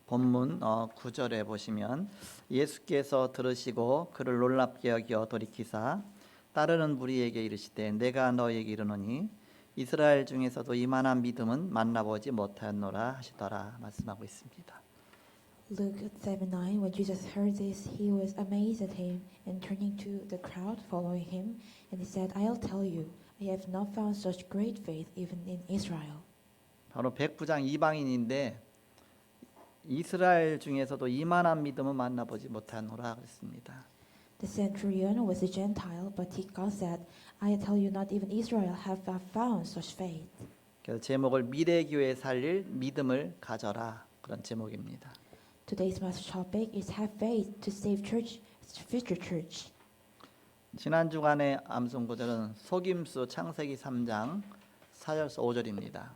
본문 9절에 보시면 예수께서 들으시고 그를 놀랍게 여겨 돌이키사 따르는 무리에게 이르시되 내가 너에게 이르노니 이스라엘 중에서도 이만한 믿음은 만나보지 못하였노라 하시더라 말씀하고 있습니다. Luke 7:9. When Jesus heard this, he was amazed at him, and turning to the crowd following him, and he said, "I'll tell you, I have not found such great faith even in Israel." 바로 백부장 이방인인데 이스라엘 중에서도 이만한 믿음은 만나보지 못하노라 그랬습니다. The centurion was a Gentile, but God said, "I tell you, not even Israel have found such faith." 그래서 제목을 미래교회 살릴 믿음을 가져라 그런 제목입니다. Today's message topic is "Have faith to save church, future church." 지난 주간의 암송 구절은 속임수 창세기 3장 4절에서 5절입니다.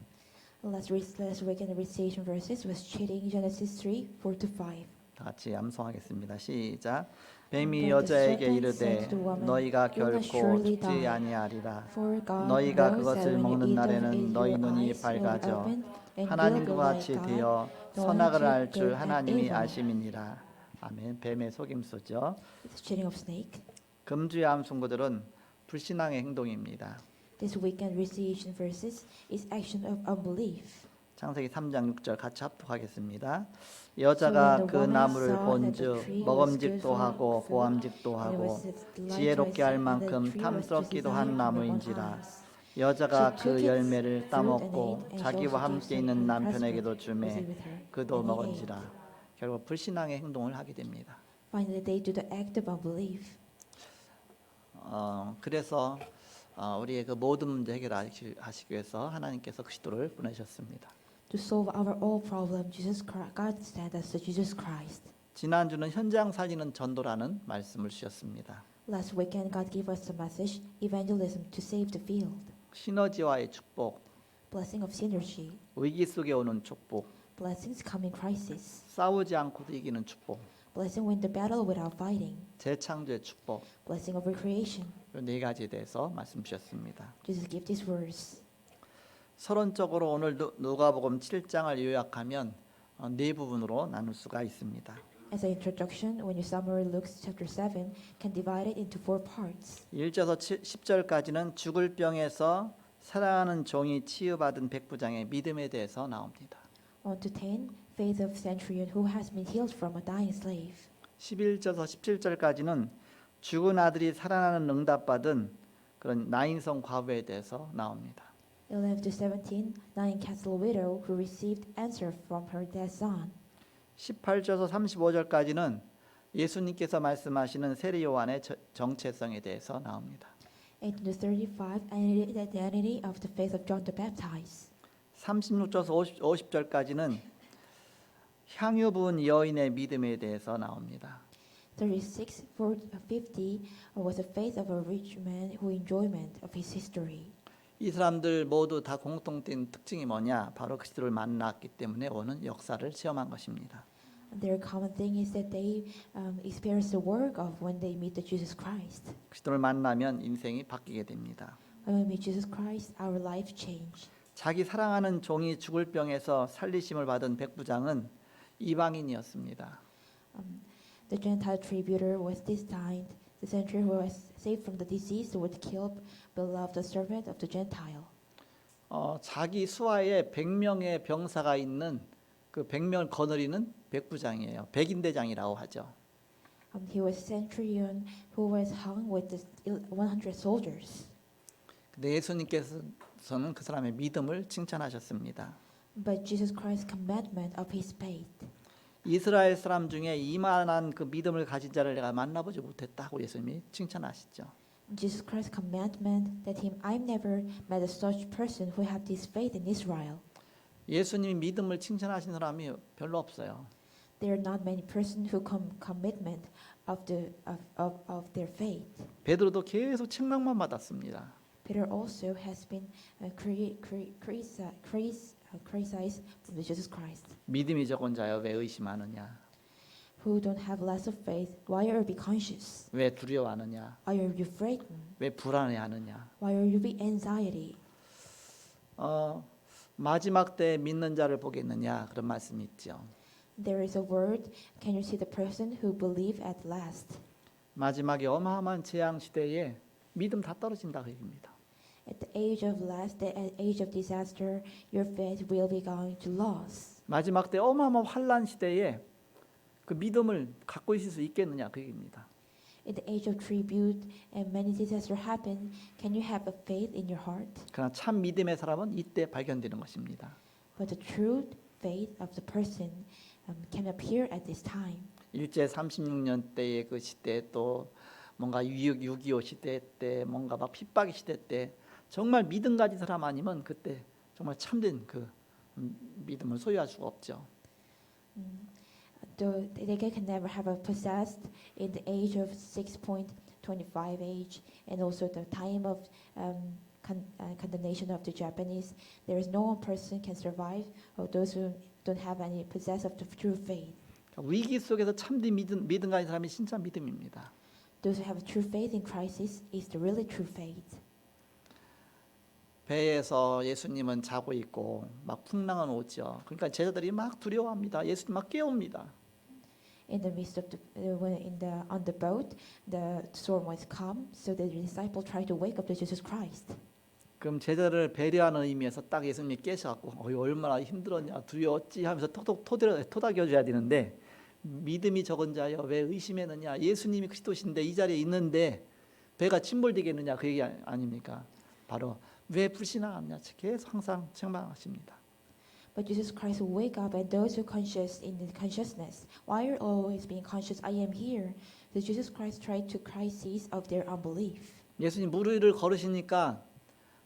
Last week in the recitation verses was cheating Genesis 3:4-5. 다 같이 암송하겠습니다. 시작. 뱀이 여자에게 이르되 너희가 결코 죽지 아니하리라. 너희가 그것을 먹는 날에는 너희 눈이 밝아져 하나님과 같이 되어 선악을 알 줄 하나님이 아심이니라. 아멘. 뱀의 속임수죠. It's cheating of snake. 금주의 암송구들은 불신앙의 행동입니다. This weekend recitation verses is action of unbelief. 창세기 3장 6절 같이 합독하겠습니다. 여자가 그 나무를 본즉 먹음직도 하고 보암직도 하고 지혜롭게 할 만큼 탐스럽기도 한 나무인지라. 여자가 그 열매를 따먹고 자기와 함께 있는 남편에게도 주매 그도 먹은지라. 결국 불신앙의 행동을 하게 됩니다. Finally, they do the act of unbelief. 그래서 우리의 그 모든 문제 해결하시기 위해서 하나님께서 그리스도를 보내셨습니다. To solve our all problem, God sent us to Jesus Christ. 지난주는 현장 살리는 전도라는 말씀을 주셨습니다. Last weekend, God gave us the message, evangelism to save the field. 시너지와의 축복, Blessing of synergy, 위기 속에 오는 축복, blessings come in crisis. 싸우지 않고도 이기는 축복, Blessing win the battle without fighting. 재창조의 축복, Blessing of recreation. 이 네 가지에 대해서 말씀 주셨습니다. Jesus gave these words. 서론적으로 오늘 누가복음 7장을 요약하면 네 부분으로 나눌 수가 있습니다. As an introduction, when you summary Luke chapter 7, can divide it into 4 parts. 1절에서 10절까지는 죽을 병에서 사랑하는 종이 치유받은 백부장의 믿음에 대해서 나옵니다. 1 to 10, faith of centurion who has been healed from a dying slave. 11절에서 17절까지는 죽은 아들이 살아나는 응답받은 그런 나인성 과부에 대해서 나옵니다. 11 to 17, Nain Castle widow who received answer from her dead son. 18절에서 35절까지는 예수님께서 말씀하시는 세례 요한의 정체성에 대해서 나옵니다. 18 to 35, identity of the faith of John the Baptist. 36절에서 50절까지는 향유 부은 여인의 믿음에 대해서 나옵니다. 36, 50 was the faith of a rich man who enjoyment of his history. 이 사람들 모두 다 공통된 특징이 뭐냐? 바로 그리스도를 만났기 때문에 오는 역사를 체험한 것입니다. Their common thing is that they experience the work of when they meet the Jesus Christ. 그리스도를 만나면 인생이 바뀌게 됩니다. When we meet Jesus Christ, our life change. 자기 사랑하는 종이 죽을 병에서 살리심을 받은 백부장은 이방인이었습니다. The Gentile tributor was destined. The centurion who was saved from the disease would kill beloved servant of the Gentile. 자기 수하에 100명의 병사가 있는 그 100명을 거느리는 백부장이에요. 백인대장이라고 하죠. He was centurion who was hung with the 100 soldiers. 근데 예수님께서는 그 사람의 믿음을 칭찬하셨습니다. But Jesus Christ's commandment of his faith. 이스라엘 사람 중에 이만한 그 믿음을 가진 자를 내가 만나보지 못했다고 예수님이 칭찬하시죠. Jesus Christ's commandment that I've never met a such person who had this faith in Israel. 예수님이 믿음을 칭찬하신 사람이 별로 없어요. There are not many persons who commitment of their faith. 베드로도 계속 책망만 받았습니다. Peter also has been criticized from Jesus Christ. 믿음이 적은 자여 왜 의심하느냐? Who don't have less of faith? Why are you be conscious? 왜 두려워하느냐? Why are you frightened? 왜 불안해하느냐? Why are you be anxiety? 마지막 때 믿는 자를 보겠느냐 그런 말씀이 있죠. there is a word, can you see the person who believe at last? 마지막에 어마어마한 재앙 시대에 믿음 다 떨어진다 그 얘기입니다. At the age of last, the age of disaster, your faith will be going to loss. 마지막 때 어마어마한 환란 시대에 그 믿음을 갖고 있을 수 있겠느냐 그 얘기입니다. In the age of tribute and many disasters happen, can you have a faith in your heart? 그러나 참 믿음의 사람은 이때 발견되는 것입니다. But the true faith of the person can appear at this time. 일제 36년 때의 그 시대 또 뭔가 6.25 시대 때 뭔가 막 핍박의 시대 때 정말 믿음 가진 사람 아니면 그때 정말 참된 그 믿음을 소유할 수가 없죠. Though they can never have a possessed in the age of 6.25 age and also the time of condemnation of the Japanese, there is no one person can survive of those who don't have any possess of the true faith. 위기 속에서 참된 믿음 가진 사람이 진짜 믿음입니다. Those who have a true faith in crisis is the really true faith. 배에서 예수님은 자고 있고 막 풍랑은 오죠. 그러니까 제자들이 막 두려워합니다. 예수님 막 깨웁니다. In the midst of on the boat, the storm was calm, so the disciples tried to wake up to Jesus Christ. 그럼 제자를 배려하는 의미에서 딱 예수님이 깨셔갖고 얼마나 힘들었냐 두려웠지 하면서 톡톡 토닥여줘야 되는데 믿음이 적은 자여 왜 의심했느냐 예수님이 그리스도신데 이 자리에 있는데 배가 침몰되겠느냐 그 얘기 아닙니까? 바로 왜 불신하느냐 계속 항상 책망하십니다. But Jesus Christ will wake up, and those who conscious in the consciousness, why are always being conscious? I am here. So Jesus Christ tried to crisis of their unbelief. 예수님 물 위를 걸으시니까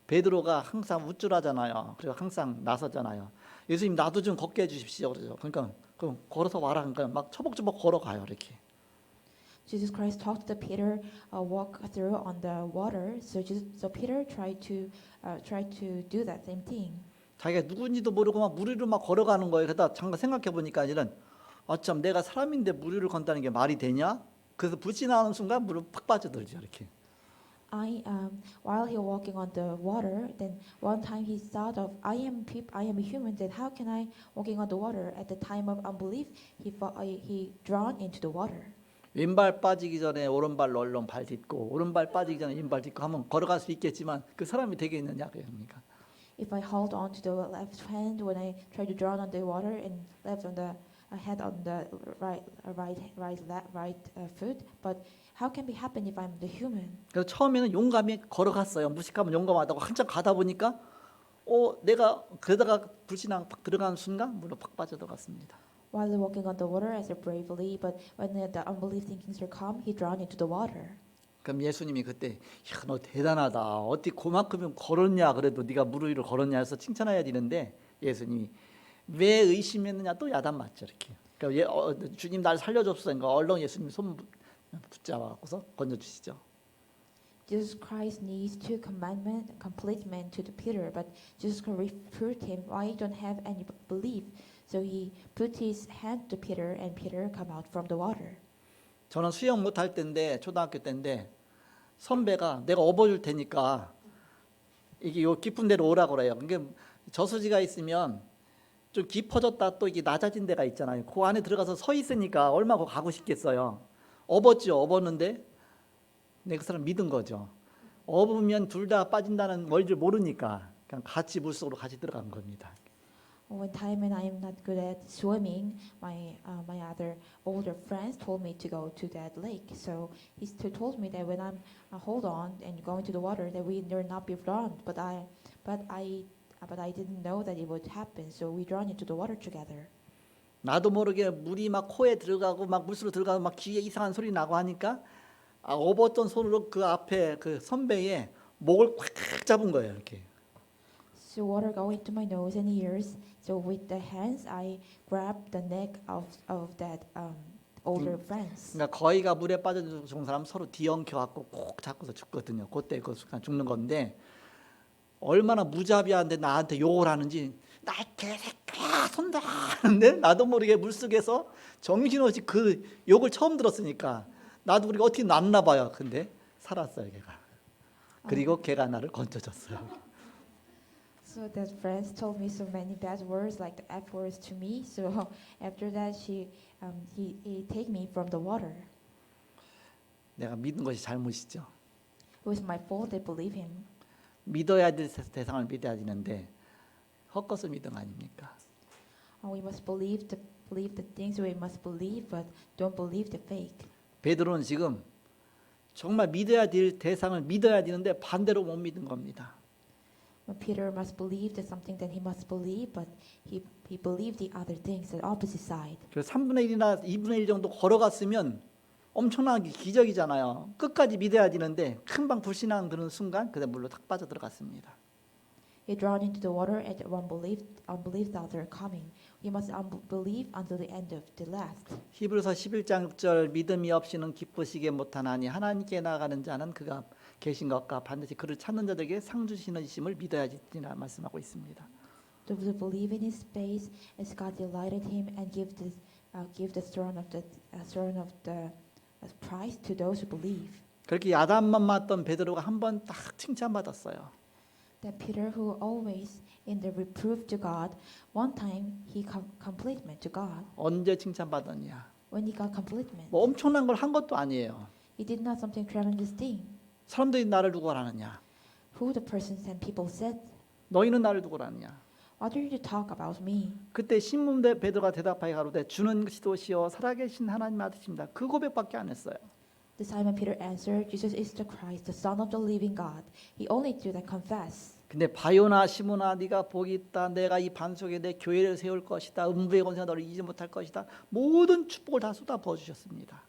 베드로가 항상 우쭐하잖아요. 그리고 항상 나서잖아요. 예수님 나도 좀 걷게 해주십시오. 그러죠. 그러니까 그럼 걸어서 와라. 그러니까 막 처벅처벅 걸어가요. 이렇게. Jesus Christ taught the Peter walk through on the water. So Peter tried to do that same thing. 자기가 누군지도 모르고 막 물 위로 막 걸어가는 거예요. 그러다 잠깐 생각해 보니까 이제는 어쩜 내가 사람인데 물 위를 건다는 게 말이 되냐? 그래서 불신하는 순간 물을 팍 빠져들죠. 이렇게. While he was walking on the water, then one time he thought of, I am a human. Then how can I walking on the water? At the time of unbelief, he drawn into the water. 왼발 빠지기 전에 오른발로 얼른 발 딛고 오른발 빠지기 전에 왼발 딛고 하면 걸어갈 수 있겠지만 그 사람이 되겠느냐 그럽니까? If I hold on to the left hand when I try to draw on the water and left on the head on the right foot, but how can it happen if I'm the human? 그래서 처음에는 용감히 걸어갔어요. 무식하면 용감하다고 한참 가다 보니까 내가 그러다가 불신앙 팍 들어가는 순간 물로 팍 빠져들어갔습니다. While walking on the water as a bravely, but when the unbelief thinkings are come, he drawn into the water. 그럼 예수님이 그때 야, 너 대단하다. 어떻게 그만큼은 걸었냐 그래도 네가 물 위를 걸었냐 해서 칭찬해야 되는데 예수님이 왜 의심했느냐 또 야단 맞죠 이렇게. 그러니까 주님 날 살려줬어. 그러니까 얼른 예수님 손 붙잡아서 건져주시죠. Jesus Christ needs two compliment to the Peter, but Jesus Christ reproved him. Why you don't have any belief? So he put his hand to Peter, and Peter come out from the water. 저는 수영 못할 때인데 초등학교 때인데 선배가 내가 업어줄 테니까 이게 요 깊은 데로 오라고 그래요. 그러니까 저수지가 있으면 좀 깊어졌다 또 이게 낮아진 데가 있잖아요. 그 안에 들어가서 서 있으니까 얼마나 가고 싶겠어요. 업었죠. 업었는데 내가 그 사람 믿은 거죠. 업으면 둘 다 빠진다는 뭘 모르니까 그냥 같이 물속으로 같이 들어간 겁니다. One time when I am not good at swimming, my other older friends told me to go to that lake. So he told me that when I'm hold on and going to the water, that we will not be drowned. But I didn't know that it would happen. So we drowned into the water together. 나도 모르게 물이 막 코에 들어가고 막 물속으로 들어가고 막 귀에 이상한 소리 나고 하니까 업었던 손으로 그 앞에 그 선배의 목을 꽉 잡은 거예요. 이렇게. So water going to my nose and ears. So with the hands, I grabbed the neck of that older friends. 그러니까 거의가 물에 빠져 죽은 사람 서로 뒤엉켜 갖고 꼭 잡고서 죽거든요. 그때 그 순간 죽는 건데 얼마나 무자비한데 나한테 욕을 하는지 나 개새끼야 손다 하는데 나도 모르게 물속에서 정신없이 그 욕을 처음 들었으니까 나도 우리가 어떻게 났나 봐요. 근데 살았어요, 걔가. 그리고 걔가 나를 건져줬어요. So that friends told me so many bad words like the F words to me. So after that, he take me from the water. 내가 믿은 것이 잘못이죠. It was my fault they believe him. 믿어야 될 대상을 믿어야 되는데 헛것을 믿은 거 아닙니까? We must believe the things we must believe, but don't believe the fake. 베드로는 지금 정말 믿어야 될 대상을 믿어야 되는데 반대로 못 믿은 겁니다. But Peter must believe that something that he must believe, but he believed the other things, the opposite side. 그래서 3분의 1이나 2분의 1 정도 걸어갔으면 엄청난 기적이잖아요. 끝까지 믿어야 되는데 금방 불신앙 드는 순간 그대 물로 탁 빠져 들어갔습니다. He drawn into the water and unbelieved the other coming. We must believe until the end of the last. 히브리서 11장 6절 믿음이 없이는 기쁘시게 못하나니 하나님께 나아가는 자는 그가 계신 것과 반드시 그를 찾는 자들에게 상 주시는 이심을 믿어야지라 말씀하고 있습니다. Those who believe in His face, as God delighted Him and give the throne of the prize to those who believe. 그렇게 야단만 맞던 베드로가 한 번 딱 칭찬받았어요. That Peter, who always in the reproof to God, one time he compliment to God. 언제 칭찬받았냐? When he got compliment, 뭐 엄청난 걸 한 것도 아니에요. he did not something tremendous thing. 사람들이 나를 누구 하느냐? Who the persons and people said, 너희는 나를 누구 하느냐? "What are you to talk about me?" 그때 신문 베드로가 대답하여 가로되 주는 그리스도시요 살아계신 하나님 아들이십니다. 그 고백밖에 안 했어요. The Simon Peter answered, "Jesus is the Christ, the Son of the living God." He only did that confess. 근데 바요나 시몬아 네가 복이 있다. 내가 이 반 속에 내 교회를 세울 것이다. 음부의 권세가 너를 이기지 못할 것이다. 모든 축복을 다 쏟아 부어 주셨습니다.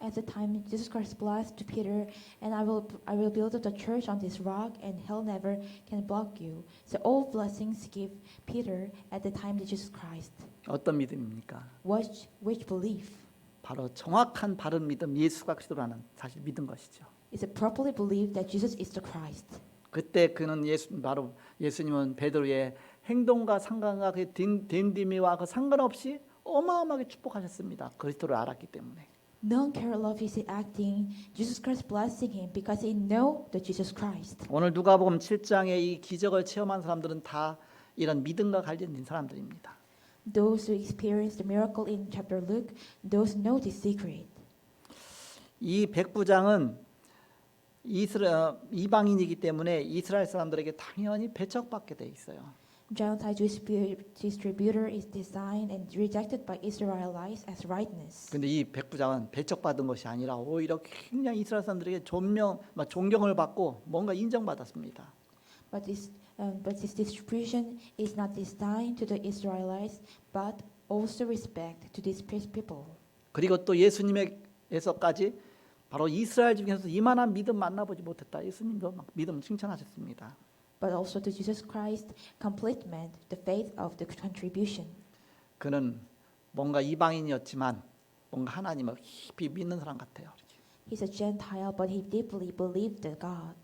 At the time, Jesus Christ blessed to Peter, and I will build up the church on this rock, and hell never can block you. So all blessings give Peter at the time of Jesus Christ. 어떤 믿음입니까? Which belief? 바로 정확한 바른 믿음, 예수가 그리스도라는 사실 믿은 것이죠. Is it properly believed that Jesus is the Christ? 그때 그는 바로 예수님은 베드로의 행동과 상관과 그 됨됨이와 그 상관없이 어마어마하게 축복하셨습니다. 그리스도를 알았기 때문에. None care of his acting. Jesus Christ blessing him because he know the Jesus Christ. 오늘 누가복음 7장의 이 기적을 체험한 사람들은 다 이런 믿음과 관련된 사람들입니다. Those who experience the miracle in chapter Luke, those know the secret. 이 백부장은 이방인이기 때문에 이스라엘 사람들에게 당연히 배척받게 돼 있어요. Gentile distributor is designed and rejected by Israelites as rightness. 근데 이 백부장은 배척받은 것이 아니라 오히려 굉장히 이스라엘 사람들에게 존경을 받고 뭔가 인정받았습니다. But this distribution is not designed to the Israelites, but also respect to these people. 그리고 또 예수님에게서까지 바로 이스라엘 중에서 이만한 믿음 만나보지 못했다. 예수님도 막 믿음 칭찬하셨습니다. But also to Jesus Christ, complement the faith of the contribution. 그는 뭔가 이방인이었지만 뭔가 하나님을 깊이 믿는 사람 같아요. He's a Gentile, but he deeply believed the God.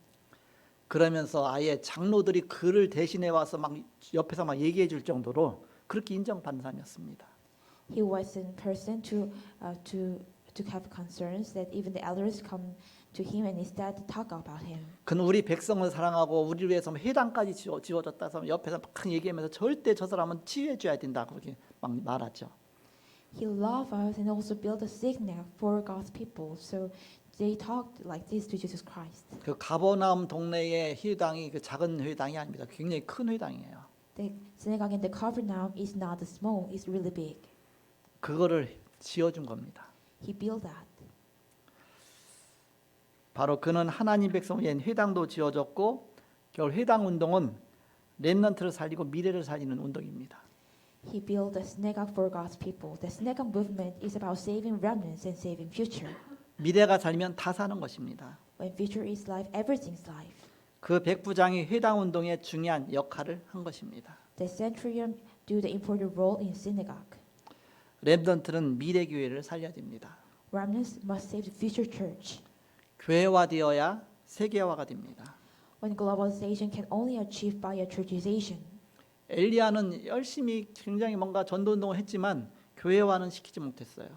그러면서 아예 장로들이 그를 대신해 와서 막 옆에서 막 얘기해 줄 정도로 그렇게 인정받는 사람이었습니다. He was in person to have concerns that even the elders come to him and instead talk about him. 그는 우리 백성을 사랑하고 우리를 위해서 회당까지 지어줬다 해서 옆에서 막 얘기하면서 절대 저 사람은 치유해 줘야 된다 그렇게 막 말하죠. He loved us and also built a synagogue for God's people. So they talked like this to Jesus Christ. 그 가버나움 동네의 회당이 그 작은 회당이 아닙니다. 굉장히 큰 회당이에요. The synagogue in the Capernaum is not small; it's really big. 그거를 지어준 겁니다. He built that. 바로 그는 하나님 백성을 위한 회당도 지어줬고 결국 회당 운동은 렘넌트를 살리고 미래를 살리는 운동입니다. He built a synagogue for God's people. The synagogue movement is about saving remnants and saving future. 미래가 살면 다 사는 것입니다. When future is life, everything's life. 그 백부장이 회당 운동에 중요한 역할을 한 것입니다. The centurion do the important role in synagogue. 렘넌트는 미래 교회를 살려야 됩니다. Remnants must save the future church. 교회화되어야 세계화가 됩니다. When globalization can only achieve by a churchization. 엘리야는 열심히 굉장히 뭔가 전도 운동을 했지만 교회화는 시키지 못했어요.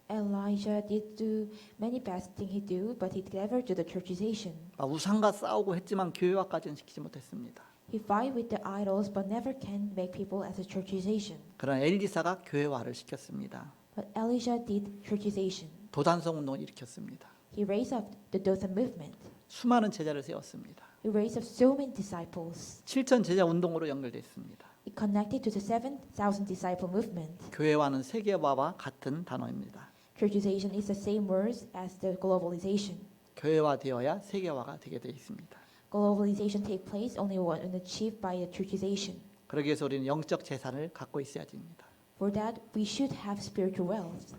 Elijah did do many bad things he do, but he never do the churchization. 우상과 싸우고 했지만 교회화까지는 시키지 못했습니다. He fight with the idols but never can make people as a churchization. 그러나 엘리사가 교회화를 시켰습니다. But Elisha did churchization. 도단성 운동을 일으켰습니다. He raised up the Dothan movement. 수많은 제자를 세웠습니다. He raised up so many disciples. 7천 제자 운동으로 연결됐습니다. It connected to the 7,000 disciple movement. 교회화는 세계화와 같은 단어입니다. Churchization is the same word as the globalization. 교회화되어야 세계화가 되게 되어 있습니다. Globalization take place only when achieved by a churchization. 그러기 위해서 우리는 영적 재산을 갖고 있어야 됩니다. For that, we should have spiritual wealth.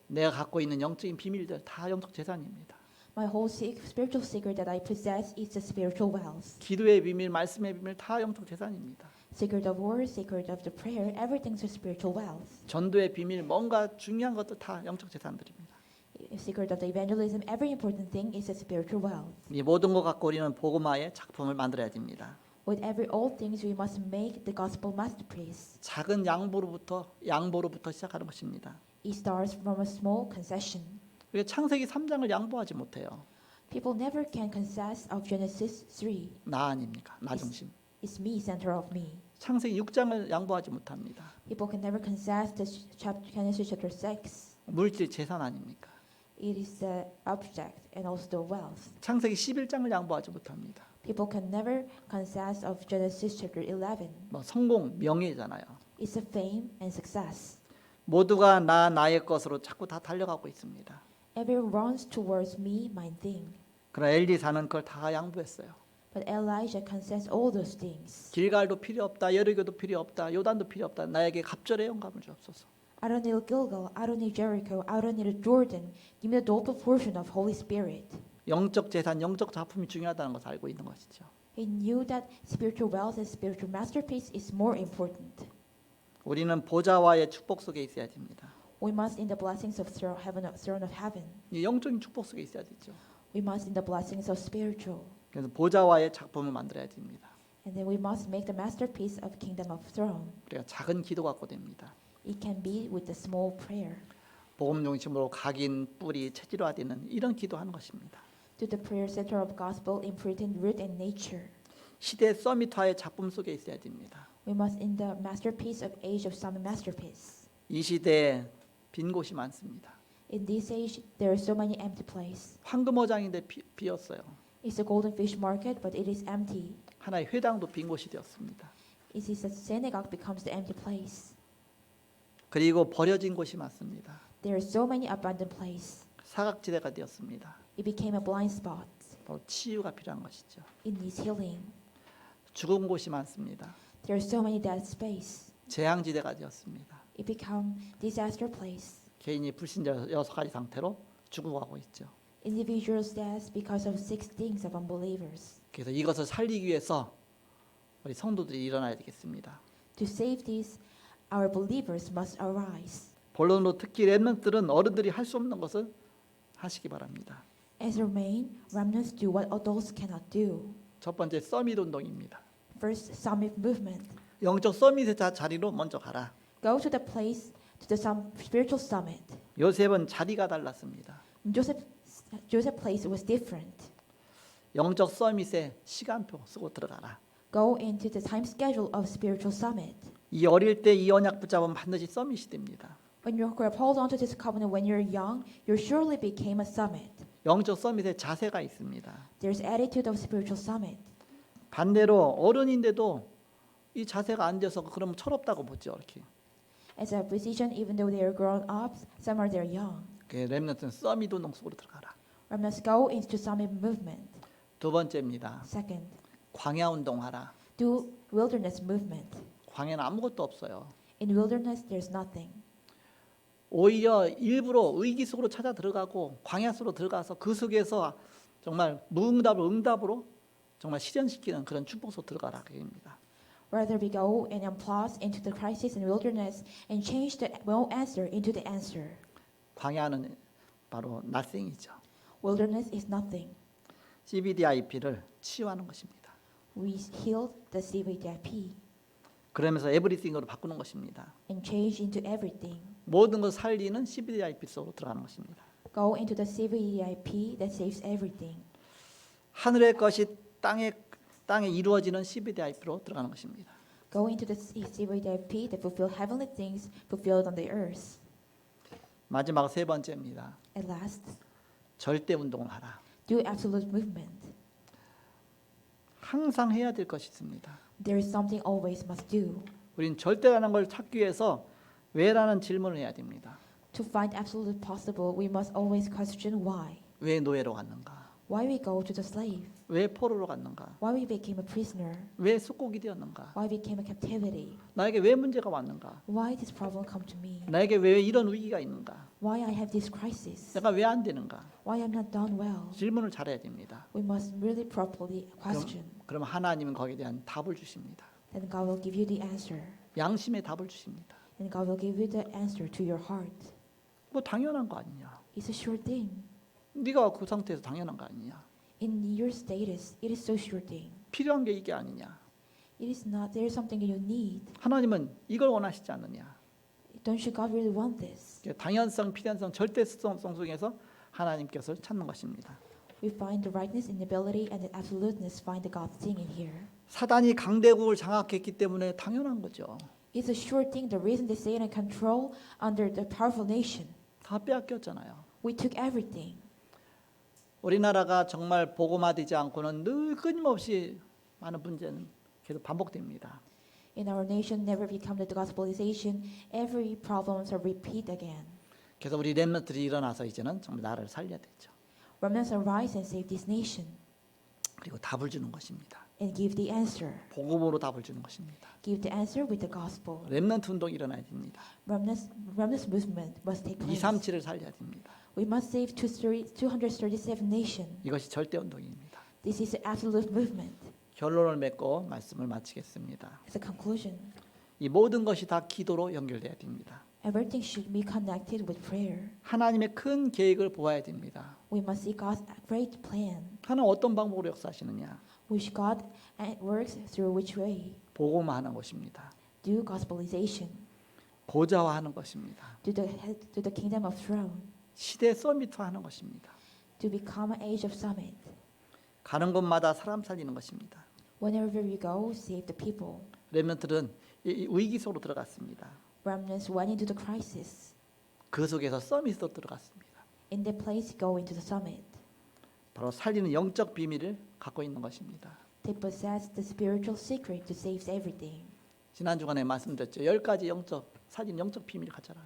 내가 갖고 있는 영적인 비밀들 다 영적 재산입니다. My whole spiritual secret that I possess is the spiritual wealth. 기도의 비밀, 말씀의 비밀 다 영적 재산입니다. Secret of word, secret of the prayer, everything's a spiritual wealth. 전도의 비밀, 뭔가 중요한 것도 다 영적 재산들입니다. Secret of the evangelism, every important thing is a spiritual wealth. 이 모든 것 갖고 우리는 복음화의 작품을 만들어야 됩니다. With every old things, we must make the gospel masterpiece. 작은 양보로부터 시작하는 것입니다. It starts from a small concession. 우리가 창세기 3장을 양보하지 못해요. People never can concess of Genesis 3. 나 아닙니까? 나 중심. It's me, center of me. 창세기 6장을 양보하지 못합니다. People can never concess the Genesis chapter 6. 물질 재산 아닙니까? It is the object and also the wealth. 창세기 11장을 양보하지 못합니다. People can never concess of Genesis chapter 11. 뭐 성공, 명예잖아요. It's a fame and success. 모두가 나의 것으로 자꾸 다 달려가고 있습니다. Everyone runs towards me, my thing. 그러나 엘리사는 그걸 다 양보했어요. But Elijah concessed all those things. 길갈도 필요 없다, 여리고도 필요 없다, 요단도 필요 없다. 나에게 갑절의 영감을 주옵소서. I don't need Gilgal, I don't need Jericho, I don't need Jordan. Give me the total portion of Holy Spirit. 영적 재산, 영적 작품이 중요하다는 것을 알고 있는 것이죠. He knew that spiritual wealth and spiritual masterpiece is more important. 우리는 보좌와의 축복 속에 있어야 됩니다. We must in the blessings of throne of heaven. 이 영적인 축복 속에 있어야 되죠. We must in the blessings of spiritual. 그래서 보좌와의 작품을 만들어야 됩니다. And then we must make the masterpiece of kingdom of throne. 우리가 작은 기도 갖고 됩니다. It can be with the small prayer. 복음 중심으로 각인, 뿌리, 체질화되는 이런 기도하는 것입니다. To the prayer center of gospel imprinted root and nature. 시대 서밋화의 작품 속에 있어야 됩니다. We must in the masterpiece of age of summit masterpiece. 이 시대에 빈 곳이 많습니다. In this age, there are so many empty places. 황금어장인데 비었어요. It's a golden fish market, but it is empty. 하나의 회당도 빈 곳이 되었습니다. It is a synagogue becomes the empty place. 그리고 버려진 곳이 많습니다. There are so many abandoned places. 사각지대가 되었습니다. It became a blind spot. 바로 치유가 필요한 것이죠. It needs healing. 죽은 곳이 많습니다. There are so many dead space. 재앙지대가 되었습니다. It become disaster place. 개인이 불신자 6가지 상태로 죽어가고 있죠. Individuals death because of 6 things of unbelievers. 그래서 이것을 살리기 위해서 우리 성도들이 일어나야 되겠습니다. To save this, our believers must arise. 본론으로 특히 렘넌트들은 어른들이 할 수 없는 것을 하시기 바랍니다. As remain, remnants do what adults cannot do. 첫 번째 서밋 운동입니다. First, summit movement. 영적 서밋의 자리로 먼저 가라. Go to the place, to the spiritual summit. 요셉은 자리가 달랐습니다. Joseph's place was different. 영적 서밋에 시간표 쓰고 들어가라. Go into the time schedule of spiritual summit. 이 어릴 때 이 언약 붙잡으면 반드시 서밋이 됩니다. When you hold on to this covenant when you're young, you surely became a summit. 영적 서밋에 자세가 있습니다. There's attitude of spiritual summit. 반대로 어른인데도 이 자세가 안 돼서 그러면 철없다고 보죠. 이렇게. As a position, even though they are grown up, some are there young. 렘넌트는 서밋 운동 속으로 들어가라. Remnants go into summit movement. 두 번째입니다. Second, 광야 운동하라. do wilderness movement. 광야는 아무것도 없어요. In wilderness, there's nothing. 오히려 일부러 의기 속으로 찾아 들어가고 광야 속으로 들어가서 그 속에서 정말 무응답을 응답으로 정말 실현시키는 그런 축복 속으로 들어가라 그입니다. Rather we go and unplug into the crisis and wilderness and change the no answer into the answer. 광야는 바로 nothing이죠. Wilderness is nothing. CBDIP를 치유하는 것입니다. We heal the CVDIP 그러면서 everything으로 바꾸는 것입니다. and change into everything. 모든 걸 살리는 CBDIP 속으로 들어가는 것입니다. Go into the CVDIP that saves everything. 하늘의 것이 땅에 이루어지는 CVDIP로 들어가는 것입니다. Go into the CVDIP that fulfill heavenly things fulfilled on the earth. 마지막 세 번째입니다. At last, 절대 운동을 하라. do absolute movement. 항상 해야 될 것이 있습니다. There is something always must do. 우린 절대라는 걸 찾기 위해서 왜라는 질문을 해야 됩니다. To find absolute possible, we must always question why. 왜 노예로 갔는가? Why we go to the slave? 왜 포로로 갔는가? Why we became a prisoner? 왜 숙곡이 되었는가? Why became a captivity? 나에게 왜 문제가 왔는가? Why this problem come to me? 나에게 왜 이런 위기가 있는가? Why I have this crisis? 내가 왜 안 되는가? Why I'm not done well? 질문을 잘해야 됩니다. We must really properly question. 그럼 하나님은 거기에 대한 답을 주십니다. Then God will give you the answer. 양심의 답을 주십니다. And God will give you the answer to your heart. 뭐 당연한 거 아니냐? It's a sure thing. 네가 그 상태에서 당연한 거 아니냐? In your status, it is so sure thing. 필요한 게 이게 아니냐? It is not. There is something you need. 하나님은 이걸 원하시지 않느냐? Don't you God really want this? 당연성, 필연성, 절대성 속에서 하나님께서 찾는 것입니다. We find the rightness, inability, and the absoluteness. Find the God thing in here. 사단이 강대국을 장악했기 때문에 당연한 거죠. It's a sure thing. The reason they Satan control under the powerful nation. 다 빼앗겼잖아요. We took everything. 우리나라가 정말 복음화되지 않고는 늘 끊임없이 많은 문제는 계속 반복됩니다. In our nation, never become the gospelization. Every problems are repeat again. 그래서 우리 렘넌트들이 일어나서 이제는 정말 나라를 살려야 되죠. Remnants arise and save this nation, 그리고 답을 주는 것입니다. and give the answer. 복음으로 답을 주는 것입니다. Give the answer with the gospel. 렘넌트 운동이 일어나야 됩니다. Remnants movement must take place. 237을 살려야 됩니다. We must save 237 nations. 이것이 절대 운동입니다. This is the absolute movement. 결론을 맺고 말씀을 마치겠습니다. As a conclusion, 이 모든 것이 다 기도로 연결돼야 됩니다. everything should be connected with prayer. 하나님의 큰 계획을 보아야 됩니다. We must see God's great plan, 하나님 어떤 방법으로 역사하시느냐? which God works through which way. 복음화하는 것입니다. Do gospelization. 보좌화하는 것입니다. To the kingdom of throne. 시대 서밋화하는 것입니다. To become an age of summit. 가는 곳마다 사람 살리는 것입니다. Whenever you go, save the people. 렘넌트들은 이 위기 속으로 들어갔습니다. Remnants went into the crisis. 그 속에서 서밋으로 들어갔습니다. In the place, go into the summit. 바로 살리는 영적 비밀을 갖고 있는 것입니다. They possess the spiritual secret to save everything. 지난 주간에 말씀드렸죠. 10가지 영적 살리는 영적 비밀을 가져라.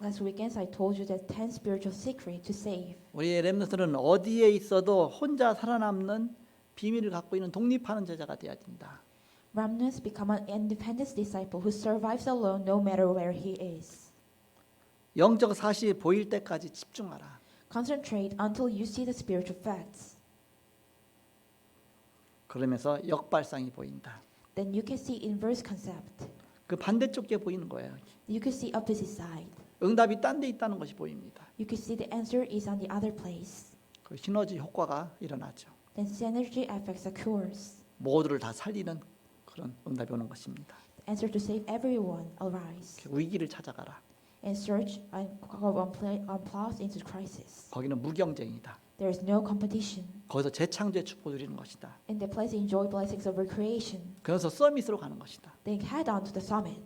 Last weekend, I told you that 10 spiritual secret to save. 우리의 렘넌트는 어디에 있어도 혼자 살아남는 비밀을 갖고 있는 독립하는 제자가 되어야 된다. Remnants become an independent disciple who survives alone no matter where he is. 영적 사실이 보일 때까지 집중하라. Concentrate until you see the spiritual facts. 그러면서 역발상이 보인다. Then you can see inverse concept. 그 반대쪽에 보이는 거예요. You can see opposite side. 응답이 딴 데 있다는 것이 보입니다. You can see the answer is on the other place. 그 시너지 효과가 일어나죠. Then synergy effects occurs. 모두를 다 살리는 그런 응답이 오는 것입니다. The answer to save everyone arise. 위기를 찾아가라. And search and unplows into crisis. 거기는 무경쟁이다. There is no competition. 거기서 재창조의 축복을 누리는 것이다. In the place, enjoy blessings of recreation. 그래서 서밋으로 가는 것이다. Then head on to the summit.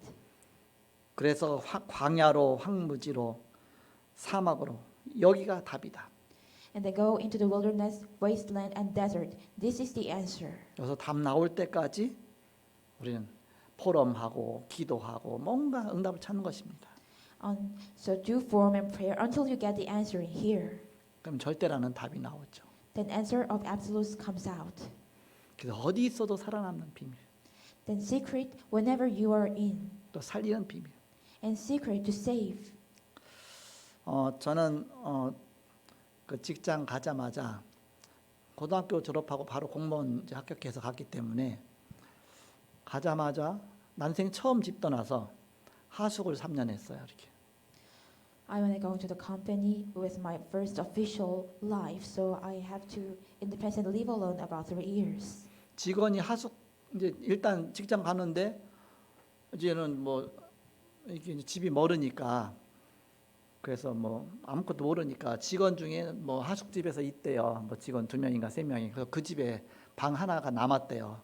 그래서 광야로 황무지로 사막으로 여기가 답이다. And they go into the wilderness, wasteland, and desert. This is the answer. 여기서 답 나올 때까지 우리는 포럼하고 기도하고 뭔가 응답을 찾는 것입니다. So do form and prayer until you get the answer in here. 그럼 절대라는 답이 나오죠. Then answer of absolutes comes out. 그래서 어디 있어도 살아남는 비밀, Then secret whenever you are in. 또 살리는 비밀. And secret to save. 저는 그 직장 가자마자 고등학교 졸업하고 바로 공무원 이제 합격해서 갔기 때문에 가자마자 난생 처음 집 떠나서 하숙을 3년 했어요. 이렇게. I want to go to the company with my first official life, so I have to independently live alone about 3 years. 직원이 하숙 이제 일단 직장 가는데 이제는 뭐 이게 집이 멀으니까 그래서 뭐 아무것도 모르니까 직원 중에 뭐 하숙집에서 있대요. 뭐 직원 2명인가 3명이. 그래서 그 집에 방 하나가 남았대요.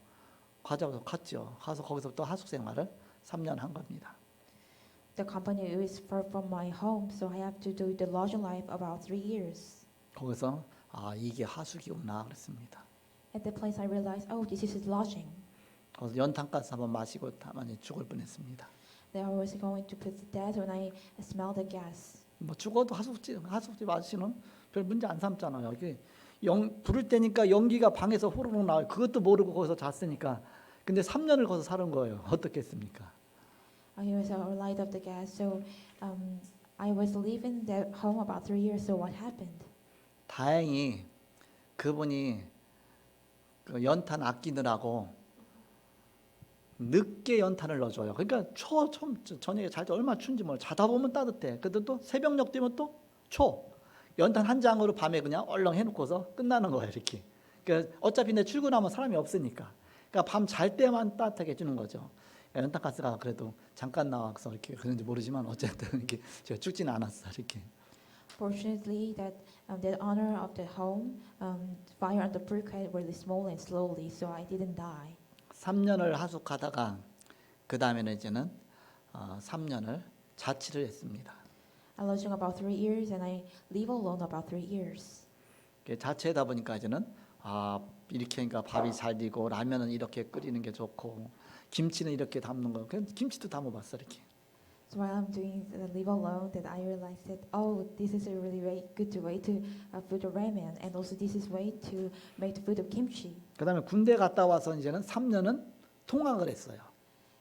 가자고 갔죠. 가서 거기서부터 하숙 생활을 3년 한 겁니다. The company is far from my home, so I have to do the lodging life about 3 years. 거기서 이게 하숙이구나 그랬습니다. At that place, I realized, oh, this is lodging. 거기서 연탄가스 한번 마시고 많이 죽을 뻔했습니다. That I was going to put to death when I smelled the gas. 뭐 죽어도 하숙집 아저씨는 별 문제 안 삼잖아요. 이게 불을 때니까 연기가 방에서 호로록 나와요. 그것도 모르고 거기서 잤으니까. 근데 3년을 거기서 사는 거예요. 어떻겠습니까? I was light of the gas, so I was living at home about 3 years. So what happened? 다행히 그분이 그 연탄 아끼느라고 늦게 연탄을 넣어줘요. 그러니까 저녁에 잘 때 얼마나 추운지 몰라. 자다 보면 따뜻해. 근데 또 새벽녘 되면 또 연탄 한 장으로 밤에 그냥 얼렁 해놓고서 끝나는 거예요. 이렇게. 그러니까 어차피 내 출근하면 사람이 없으니까. 그러니까 밤 잘 때만 따뜻하게 해주는 거죠. 연탄 가스가 그래도 잠깐 나와서 이렇게 그런지 모르지만 어쨌든 이렇게 제가 죽지는 않았어. 이렇게. Fortunately, that honor of the home, fire on the briquette really small and slowly, so I didn't die. 3년을 하숙하다가 그 다음에는 이제는 3년을 자취를 했습니다. I lodging about 3 years, and I live alone about 3 years. 자취하다 보니까 이제는 이렇게 하니까 밥이 잘 되고 라면은 이렇게 끓이는 게 좋고 김치는 이렇게 담는 거. 그냥 김치도 담아봤어 이렇게. So while I'm doing the live alone, that I realized that this is a really good way to put the ramen, and also this is way to make the food of kimchi. 그다음에 군대 갔다 와서 이제는 3년은 통학을 했어요.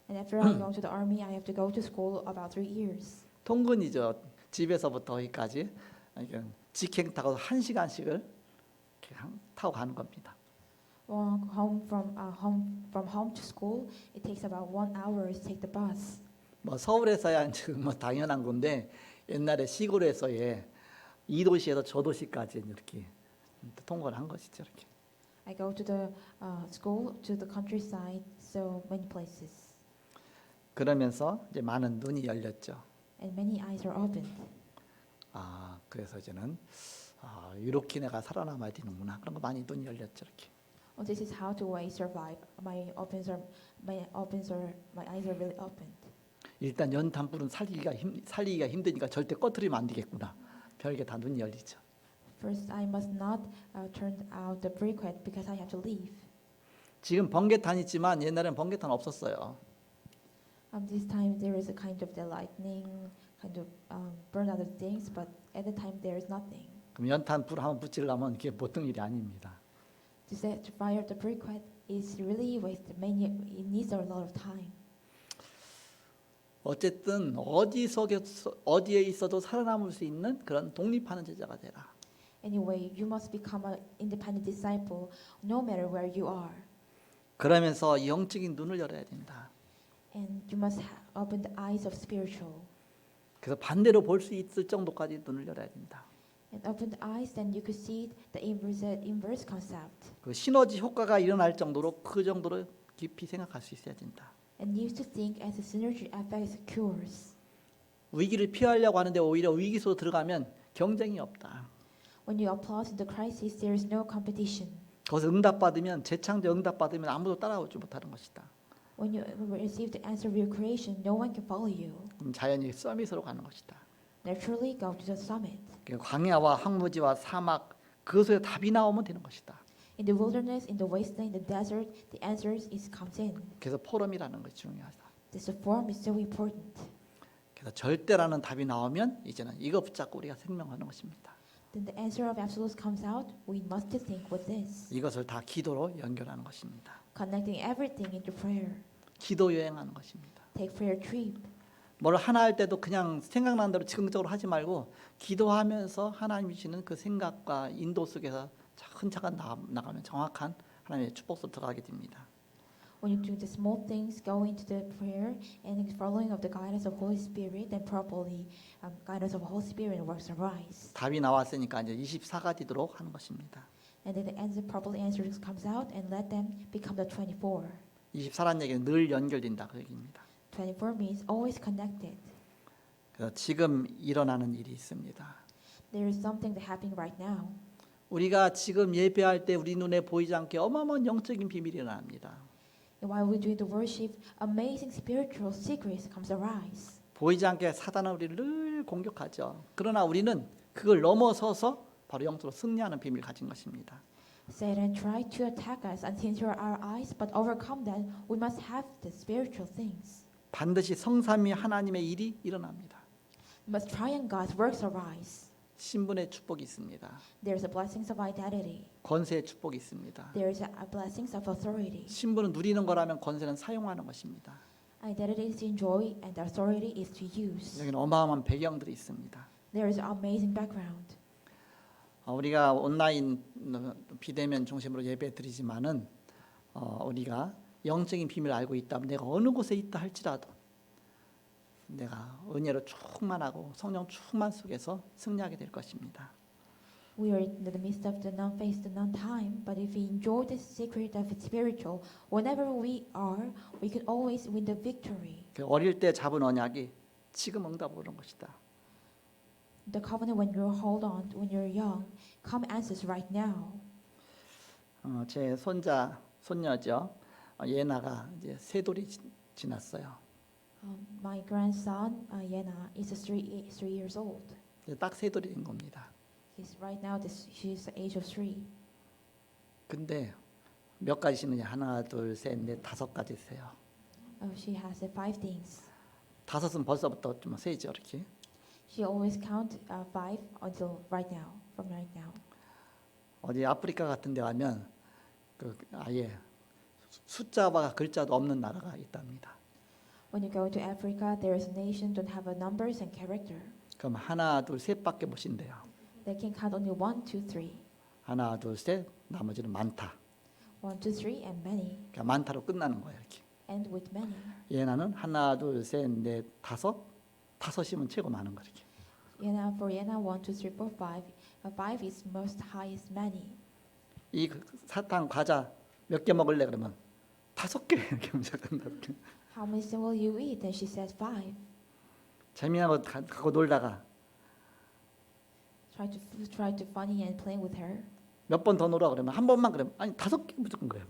And after I go to the army, I have to go to school about 3 years. 통근이죠. 집에서부터 여기까지 직행 타고 1시간씩을 타고 가는 겁니다. Well, from home to school, it takes about 1 hour to take the bus. 뭐 서울에서야 지금 뭐 당연한 건데 옛날에 시골에서의 이 도시에서 저 도시까지 이렇게 통과를 한 것이죠. 이렇게. I go to the school to the countryside, so many places, 그러면서 이제 많은 눈이 열렸죠. and many eyes are opened. 그래서 이제는 이렇게 내가 살아남아야 되는구나. 그런 거 많이 눈이 열렸죠. 이렇게. Oh, this is how to survive. My eyes are really opened. 일단 연탄불은 살리기가 힘드니까 절대 꺼트리면 안 되겠구나. 별게 다 눈이 열리죠. First, I must not turn out the briquette because I have to leave. 지금 번개탄 있지만 옛날엔 번개탄 없었어요. This time there is a kind of the lightning, kind of burn other things, but at the time there is nothing. 그럼 연탄불 한번 붙이려면 이게 보통 일이 아닙니다. To fire the briquette is really wasted. It needs a lot of time. 어쨌든 어디에 있어도 살아남을 수 있는 그런 독립하는 제자가 되라. Anyway, you must become an independent disciple no matter where you are. 그러면서 영적인 눈을 열어야 된다. And you must open the eyes of spiritual. 그래서 반대로 볼 수 있을 정도까지 눈을 열어야 된다. And open the eyes, then you could see the inverse concept. 그 시너지 효과가 일어날 정도로 그 정도로 깊이 생각할 수 있어야 된다. And used to think as a synergy effect cures. 위기를 피하려고 하는데 오히려 위기 속으로 들어가면 경쟁이 없다. When you apply in the crisis, there is no competition. 거기서 응답받으면 재창조 응답받으면 아무도 따라오지 못하는 것이다. When you receive the answer of your creation, no one can follow you. 그럼 자연히 서밋으로 가는 것이다. Naturally, go to the summit. 광야와 황무지와 사막 그 속에 답이 나오면 되는 것이다. In the wilderness, in the wasteland, in the desert, the answer comes in. 그래서 포럼이라는 것이 중요하다. This form is so important. 그래서 절대라는 답이 나오면 이제는 이거 붙잡고 우리가 생명하는 것입니다. Then the answer of absolutes comes out. We must think with this. 이것을 다 기도로 연결하는 것입니다. Connecting everything into prayer. 기도 여행하는 것입니다. Take prayer trip. 뭘 하나 할 때도 그냥 생각나는 대로 즉흥적으로 하지 말고 기도하면서 하나님이 주시는 그 생각과 인도 속에서 차근차근 나가면 정확한 하나님의 축복으로 들어가게 됩니다. When you do the small things, go into the prayer and following of the guidance of Holy Spirit, then properly guidance of Holy Spirit works arise. 답이 나왔으니까 이제 24가지도록 하는 것입니다. And then the answer, properly answers comes out and let them become the 24. 24란 얘기는 늘 연결된다 그 얘기입니다. 24 means always connected. 그래서 지금 일어나는 일이 있습니다. There is something that happening right now. 우리가 지금 예배할 때 우리 눈에 보이지 않게 어마어마한 영적인 비밀이 일어납니다. And while we do the worship, amazing spiritual secrets comes arise. 보이지 않게 사단은 우리를 늘 공격하죠. 그러나 우리는 그걸 넘어서서 바로 영적으로 승리하는 비밀을 가진 것입니다. Satan tried to attack us and hinder our eyes, but overcome that, we must have the spiritual things. 반드시 성삼위 하나님의 일이 일어납니다. We must triumph God's works arise. 신분의 축복이 있습니다. There is a blessings of identity. 권세의 축복이 있습니다. There is a blessings of authority. 신분은 누리는 거라면 권세는 사용하는 것입니다. Identity is to enjoy and authority is to use. 여기는 어마어마한 배경들이 있습니다. There is an amazing background. 우리가 온라인 비대면 중심으로 예배 드리지만은 우리가 영적인 비밀을 알고 있다면 내가 어느 곳에 있다 할지라도 내가 은혜로 충만하고 성령 충만 속에서 승리하게 될 것입니다. We are in the midst of the non-face, the non-time, but if we enjoy the secret of it spiritual, whenever we are, we can always win the victory. 그 어릴 때 잡은 언약이 지금 응답 오는 것이다. The covenant when you hold on, when you're young, come answers right now. 제 손녀죠. 예나가 이제 세 돌이 지났어요. My grandson, Yena, is 3 years old. 딱 세 돌이 된 겁니다. He's right now, she's the age of 3. 근데 몇 가지 신느냐? 하나, 둘, 셋, 넷, 다섯 가지 있어요. She has 5 things. 다섯은 벌써부터 좀 세죠, 이렇게. She always count 5 until right now, from right now. 어디 아프리카 같은 데 가면 그 아예 숫자와 글자도 없는 나라가 있답니다. When you go to Africa, there is a nation don't have a numbers and character. 그럼 하나, 둘, 셋밖에 못 신대요. They can count only 1, 2, 3. 하나, 둘, 셋, 나머지는 많다. 1, 2, 3, and many. 그러니까 많다로 끝나는 거예요, 이렇게. End with many. 예나는 하나, 둘, 셋, 넷, 다섯이면 최고 많은 거 이렇게. For Yena, 1, 2, 3, 4, 5. 5 is most high is many. 이 사탕 과자 몇 개 먹을래 그러면 5개 이렇게 문제 끝나. How many will you eat? And she says 5. 재미난 거 갖고 놀다가 Try to funny and play with her. 몇 번 더 놀아 그러면 한 번만 그러면 아니 5개 무조건 그래요.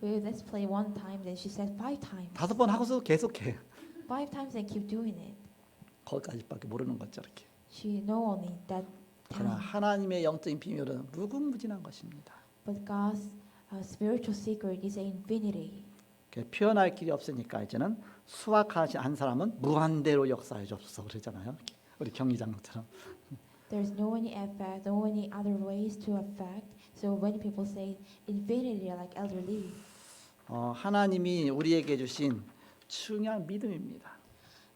Well, let's play 1 time. Then she says 5 times. 5번 하고서 계속해. 5 times and keep doing it. 거기까지밖에 모르는 거죠 이렇게. She know only that 그러나 time. 하나님의 영적인 비밀은 무궁무진한 것입니다. But God's spiritual secret is infinity. 표현할 길이 없으니까 이제는 수확하신 한 사람은 무한대로 역사해 줬어 그러잖아요. 우리 경리장처럼. There's no any effect, no any other ways to affect. So when people say infinity, like Elder Lee, 하나님이 우리에게 주신 중요한 믿음입니다.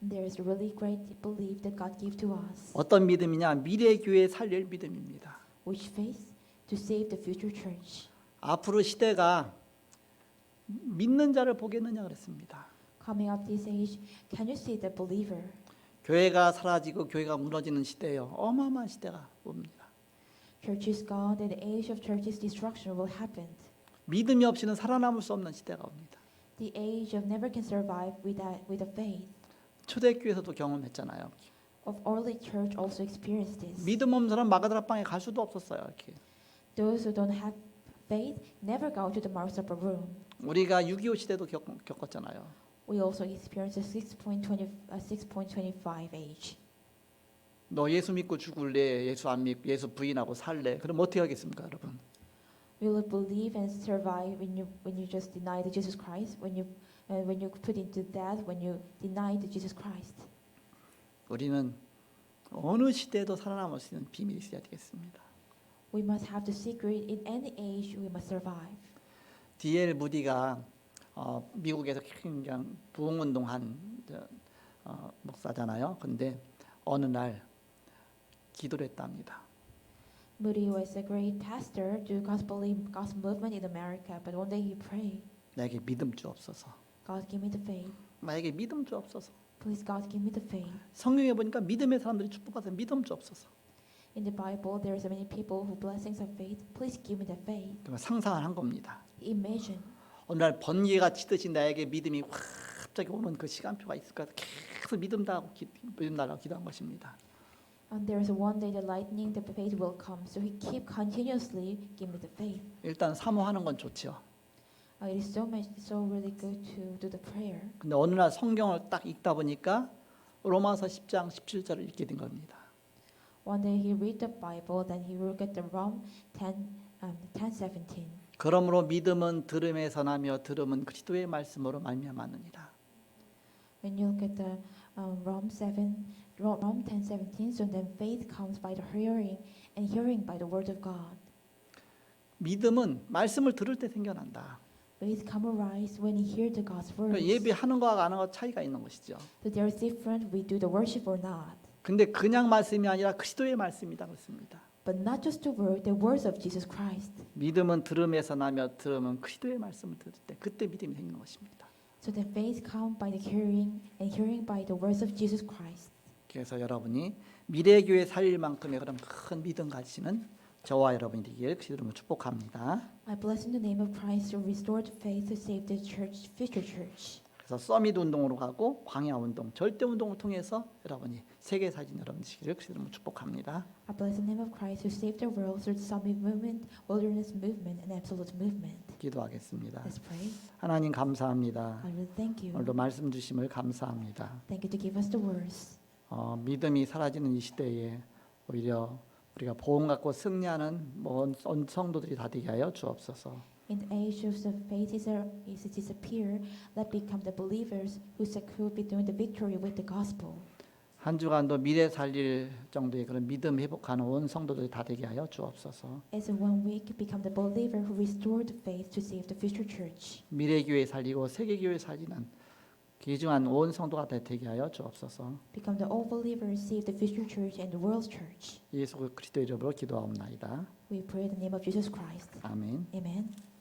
there's a really great belief that God gave to us. 어떤 믿음이냐? 미래 교회 살릴 믿음입니다. Which faith? To save the future church. 앞으로 시대가 믿는 자를 보겠느냐 그랬습니다. Coming up this age, can you see the believer? 교회가 사라지고 교회가 무너지는 시대예요. 어마어마한 시대가 옵니다. Church is gone, and the age of church's destruction will happen. 믿음이 없이는 살아남을 수 없는 시대가 옵니다. The age of never can survive with a faith. 초대교회에서도 경험했잖아요. Of early church also experienced this. 믿음 없는 사람 마가다라 방에 갈 수도 없었어요. 이렇게. Those who don't have faith never go to the marks upper room. 우리가 6.25 시대도 겪었잖아요. We also experienced the 6.25 age. 너 예수 믿고 죽을래? 예수 안 믿고 예수 부인하고 살래? 그럼 어떻게 하겠습니까, 여러분? Will you believe and survive when you just deny the Jesus Christ? When you put into death when you deny the Jesus Christ? 우리는 어느 시대에도 살아남을 수 있는 비밀이 있어야 되겠습니다. We must have the secret. In any age, we must survive. D.L. 무디가 미국에서 굉장히 부흥운동한 목사잖아요. 근데 어느 날 기도를 했답니다. Moody was a great pastor to gospel movement in America, but one day he prayed, 나에게 믿음 주옵소서. God give me the faith. 나에게 믿음 주옵소서. Please God give me the faith. 성경에 보니까 믿음의 사람들이 축복받아서 믿음 주옵소서. In the Bible, there are so many people who blessings of faith. Please give me the faith. 상상을 한 겁니다. Imagine. 어느 날 번개가 치듯이 나에게 믿음이 확 갑자기 오는 그 시간표가 있을 것 같아. 계속 믿음 달라고 기도한 것입니다. And there is one day the lightning, the faith will come. So he keep continuously give me the faith. 일단 사모하는 건 좋죠. It is so really good to do the prayer. 근데 어느 날 성경을 딱 읽다 보니까 로마서 10장 17절을 읽게 된 겁니다. One day he read the Bible, then he looked at the Rome 10:17. 그러므로 믿음은 들음에서 나며 들음은 그리스도의 말씀으로 말미암았느니라. When you look at the Rome 10:17, so then faith comes by the hearing, and hearing by the word of God. 믿음은 말씀을 들을 때 생겨난다. Faith come arise when you hear the God's 그러니까 words. 예배하는 거와 안 하는 거 차이가 있는 것이죠. So there is different we do the worship or not. 근데 그냥 말씀이 아니라 그리스도의 말씀이다 그렇습니다. But not just the words of Jesus Christ. 믿음은 들음에서 나며 들음은 그리스도의 말씀을 들을 때 그때 믿음이 생기는 것입니다. So the faith come by the hearing, and hearing by the words of Jesus Christ. 그래서 여러분이 미래교회 살릴 만큼의 그런 큰 믿음 가지시는 저와 여러분이 되기를 그리스도로 축복합니다. I bless in the name of Christ to restore the faith to save the church, future church. 그래서 서밋 운동으로 가고 광야 운동, 절대 운동을 통해서 여러분이 세계 살린 여러분 되시기를 그리스도로 축복합니다. I bless the name of Christ who saved the world through the Summit movement, Wilderness movement, and Absolute movement. 기도하겠습니다. Let's pray. 하나님 감사합니다. I will thank you. 오늘도 말씀 주심을 감사합니다. Thank you to give us the words. 믿음이 사라지는 이 시대에 오히려 우리가 복음 갖고 승리하는 모든 성도들이 다 되게 하여 주옵소서. In the age of the faith is disappear, let become the believers who be doing the victory with the gospel. 한 주간도 미래 살릴 정도의 그런 믿음 회복하는 온 성도들이 다 되게 하여 주옵소서. As in 1 week, become the believer who restored the faith to save the future church. 미래 교회 살리고 세계 교회 살리는 귀중한 온 성도가 되게 하여 주옵소서. Become the all believers, save the future church and the world's church. 예수 그리스도 이름으로 기도하옵나이다. We pray in the name of Jesus Christ. 아멘. Amen.